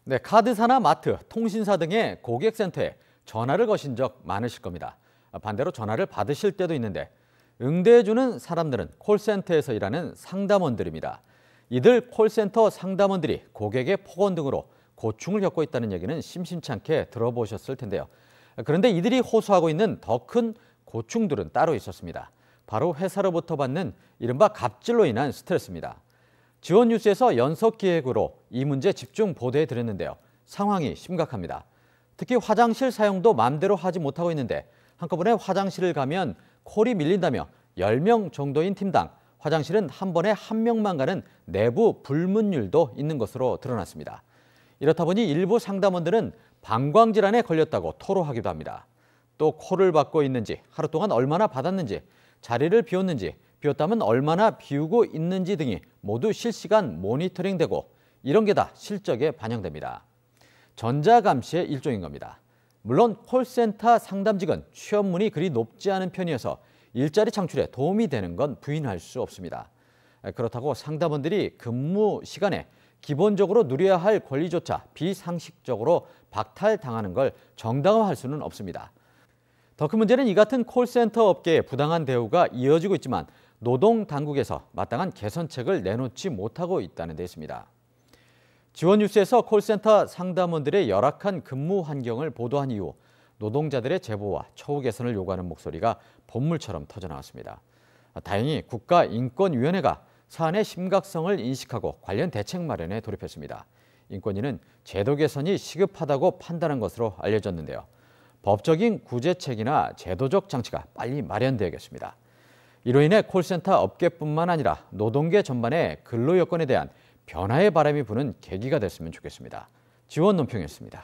네, 카드사나 마트, 통신사 등의 고객센터에 전화를 거신 적 많으실 겁니다. 반대로 전화를 받으실 때도 있는데 응대해주는 사람들은 콜센터에서 일하는 상담원들입니다. 이들 콜센터 상담원들이 고객의 폭언 등으로 고충을 겪고 있다는 얘기는 심심치 않게 들어보셨을 텐데요. 그런데 이들이 호소하고 있는 더 큰 고충들은 따로 있었습니다. 바로 회사로부터 받는 이른바 갑질로 인한 스트레스입니다. 지원 뉴스에서 연속 기획으로 이 문제 집중 보도해 드렸는데요. 상황이 심각합니다. 특히 화장실 사용도 마음대로 하지 못하고 있는데 한꺼번에 화장실을 가면 콜이 밀린다며 10명 정도인 팀당 화장실은 한 번에 한 명만 가는 내부 불문율도 있는 것으로 드러났습니다. 이렇다 보니 일부 상담원들은 방광질환에 걸렸다고 토로하기도 합니다. 또 콜을 받고 있는지, 하루 동안 얼마나 받았는지, 자리를 비웠는지, 비웠다면 얼마나 비우고 있는지 등이 모두 실시간 모니터링되고 이런 게 다 실적에 반영됩니다. 전자감시의 일종인 겁니다. 물론 콜센터 상담직은 취업문이 그리 높지 않은 편이어서 일자리 창출에 도움이 되는 건 부인할 수 없습니다. 그렇다고 상담원들이 근무 시간에 기본적으로 누려야 할 권리조차 비상식적으로 박탈당하는 걸 정당화할 수는 없습니다. 더 큰 문제는 이 같은 콜센터 업계의 부당한 대우가 이어지고 있지만 노동당국에서 마땅한 개선책을 내놓지 못하고 있다는 데 있습니다. 지원 뉴스에서 콜센터 상담원들의 열악한 근무 환경을 보도한 이후 노동자들의 제보와 처우 개선을 요구하는 목소리가 본물처럼 터져나왔습니다. 다행히 국가인권위원회가 사안의 심각성을 인식하고 관련 대책 마련에 돌입했습니다. 인권위는 제도 개선이 시급하다고 판단한 것으로 알려졌는데요. 법적인 구제책이나 제도적 장치가 빨리 마련되어야겠습니다. 이로 인해 콜센터 업계뿐만 아니라 노동계 전반의 근로 여건에 대한 변화의 바람이 부는 계기가 됐으면 좋겠습니다. 지원 논평이었습니다.